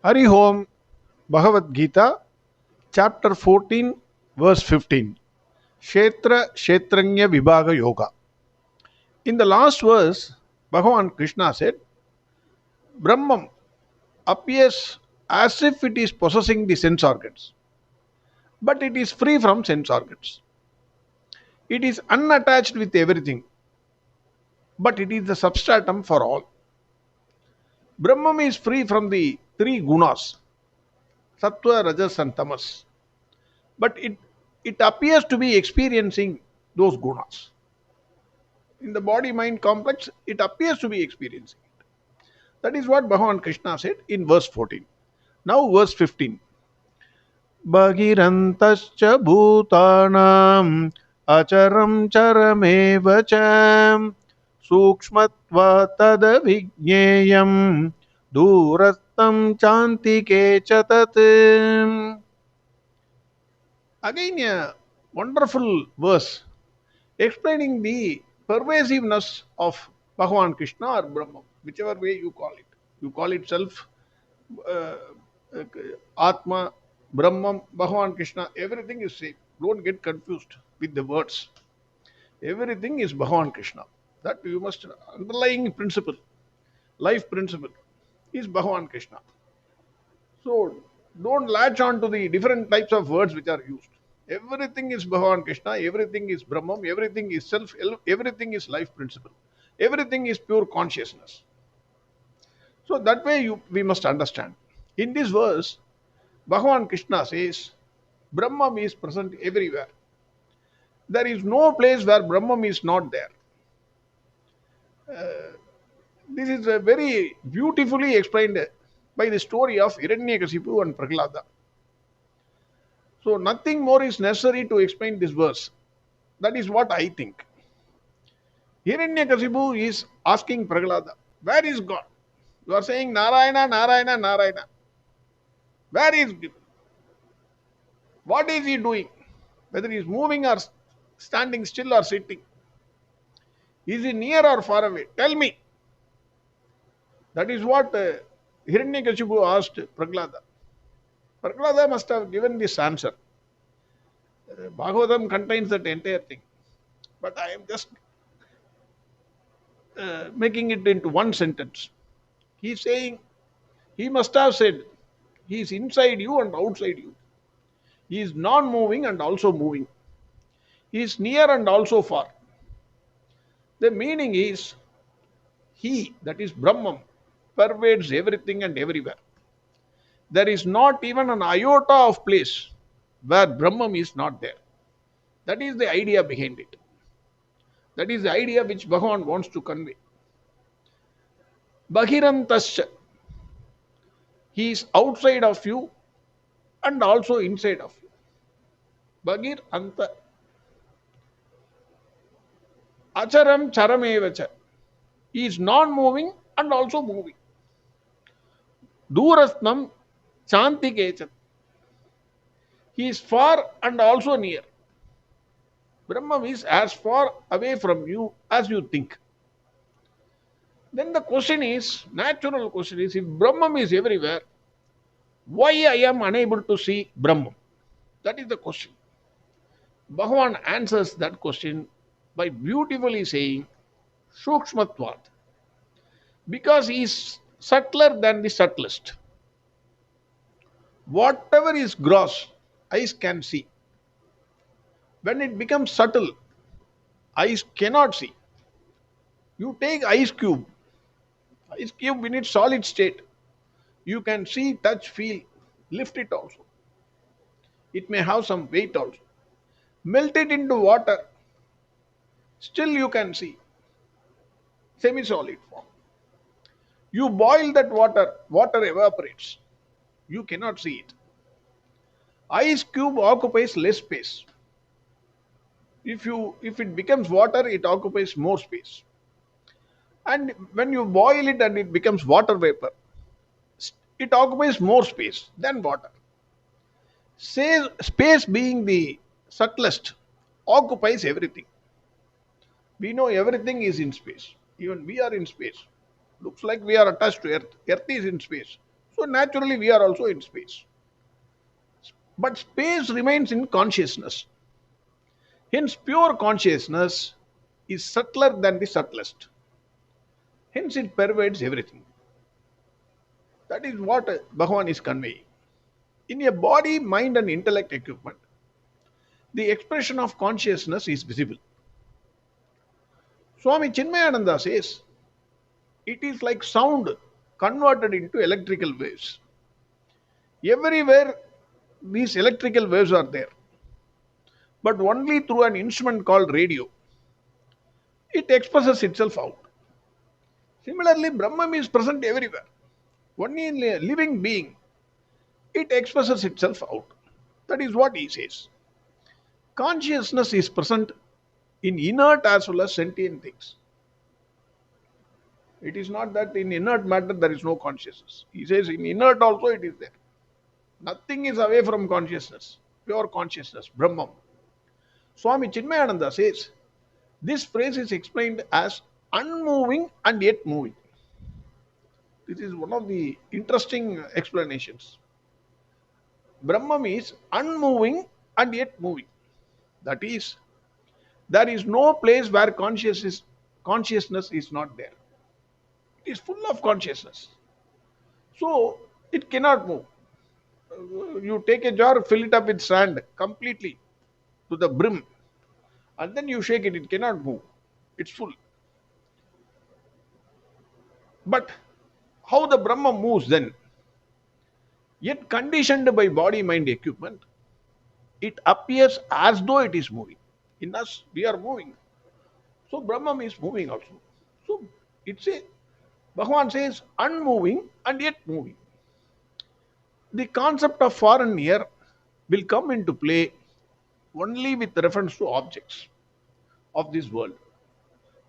Hari Om, Bhagavad Gita, chapter 14, verse 15. Kshetra Kshetranya Vibhaga Yoga. In the last verse, Bhagwan Krishna said, Brahmam appears as if it is possessing the sense organs, but it is free from sense organs. It is unattached with everything, but it is the substratum for all. Brahmam is free from the three gunas, sattva, rajas, and tamas, but it appears to be experiencing those gunas. In the body mind complex, it appears to be experiencing it. That is what Bhagwan Krishna said in verse 14. Now, verse 15. Bhagirantascha bhutanam acharam charameva cha sukshmatva tada vigneyam durastam chantike chatat. Again, a wonderful verse explaining the pervasiveness of Bhagwan Krishna or Brahman, whichever way you call it. You call it self, uh, Atma, Brahman, Bhagwan Krishna, everything is same. Don't get confused with the words. Everything is Bhagwan Krishna. That you must underlying principle, life principle, is Bhagwan Krishna. So don't latch on to the different types of words which are used. Everything is Bhagwan Krishna, everything is Brahman, everything is self, everything is life principle. Everything is pure consciousness. So that way we must understand. In this verse, Bhagwan Krishna says, Brahman is present everywhere. There is no place where Brahman is not there. This is very beautifully explained by the story of Hiranyakasipu and Prahlada. So nothing more is necessary to explain this verse. That is what I think. Hiranyakasipu is asking Prahlada, where is God? You are saying Narayana, Narayana, Narayana. Where is he? What is he doing? Whether he is moving or standing still or sitting. Is he near or far away? Tell me. That is what Hiranyakasipu asked Prahlada. Prahlada must have given this answer. Bhagavatam contains that entire thing. But I am just making it into one sentence. He is saying, he must have said, he is inside you and outside you. He is non-moving and also moving. He is near and also far. The meaning is, he, that is Brahman, pervades everything and everywhere. There is not even an iota of place where Brahman is not there. That is the idea behind it. That is the idea which Bhagavan wants to convey. Bhagirantascha, he is outside of you and also inside of you. Bhagir anta. Acharam charamevacha. He is non-moving and also moving. Durasnam chantikechat. He is far and also near. Brahma is as far away from you as you think. Then the question is, natural question is, if Brahman is everywhere, why I am unable to see Brahman? That is the question. Bhagavan answers that question by beautifully saying, Sukshmatvat. Because he is subtler than the subtlest. Whatever is gross, eyes can see. When it becomes subtle, eyes cannot see. You take ice cube in its solid state. You can see, touch, feel, lift it also. It may have some weight also. Melt it into water, still you can see. Semi-solid form. You boil that water, water evaporates. You cannot see it. Ice cube occupies less space. If it becomes water, it occupies more space. And when you boil it and it becomes water vapor, it occupies more space than water. Space being the subtlest occupies everything. We know everything is in space. Even we are in space. Looks like we are attached to Earth. Earth is in space. So naturally we are also in space. But space remains in consciousness. Hence pure consciousness is subtler than the subtlest. Hence it pervades everything. That is what Bhagavan is conveying. In a body, mind, and intellect equipment, the expression of consciousness is visible. Swami Chinmayananda says it is like sound converted into electrical waves. Everywhere these electrical waves are there, but only through an instrument called radio. It expresses itself out. Similarly, Brahman is present everywhere. Only in a living being, it expresses itself out. That is what he says. Consciousness is present in inert as well as sentient things. It is not that in inert matter there is no consciousness. He says in inert also it is there. Nothing is away from consciousness. Pure consciousness, Brahmam. Swami Chinmayananda says this phrase is explained as unmoving and yet moving. This is one of the interesting explanations. Brahman is unmoving and yet moving. That is, there is no place where consciousness is not there. It is full of consciousness. So it cannot move. You take a jar, fill it up with sand completely to the brim, and then you shake it, it cannot move. It's full. But how the Brahma moves then? Yet conditioned by body mind equipment, it appears as though it is moving. In us, we are moving. So Brahman is moving also. So it's a Bhagavan says unmoving and yet moving. The concept of far and near will come into play only with reference to objects of this world.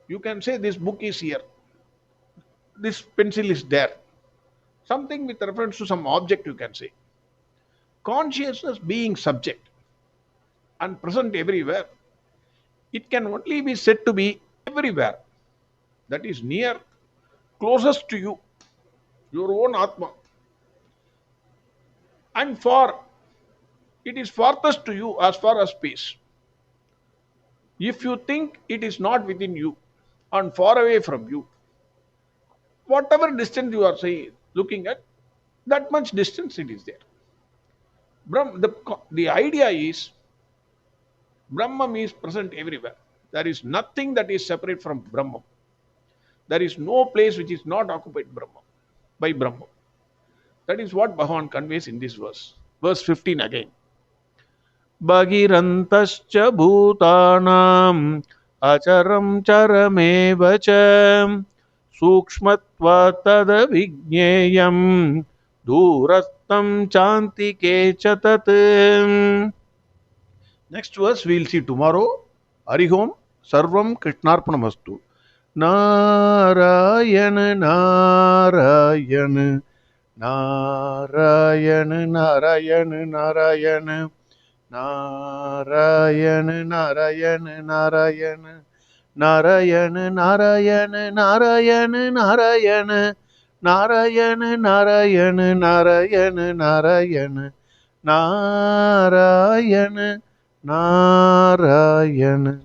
You can say this book is here, this pencil is there. Something with reference to some object you can say. Consciousness being subject and present everywhere, it can only be said to be everywhere. That is near, closest to you, your own Atma. And far, it is farthest to you as far as space. If you think it is not within you and far away from you, whatever distance you are saying, looking at, that much distance it is there. The idea is Brahman is present everywhere. There is nothing that is separate from Brahman. There is no place which is not occupied by Brahman. That is what Bhagavan conveys in this verse. Verse 15 again. Bhagirantascha bhutanam acharam charameva cha sukshmatva tada vigneyam durastam chantike cha tat. Next verse we will see tomorrow. Harihom Sarvam Krishnarpanamastu. Narayana Narayana Narayana Narayana Narayana Narayana Narayana Narayana Narayana Narayana Narayana Narayana Narayana Narayana Narayana Narayana Narayana Narayana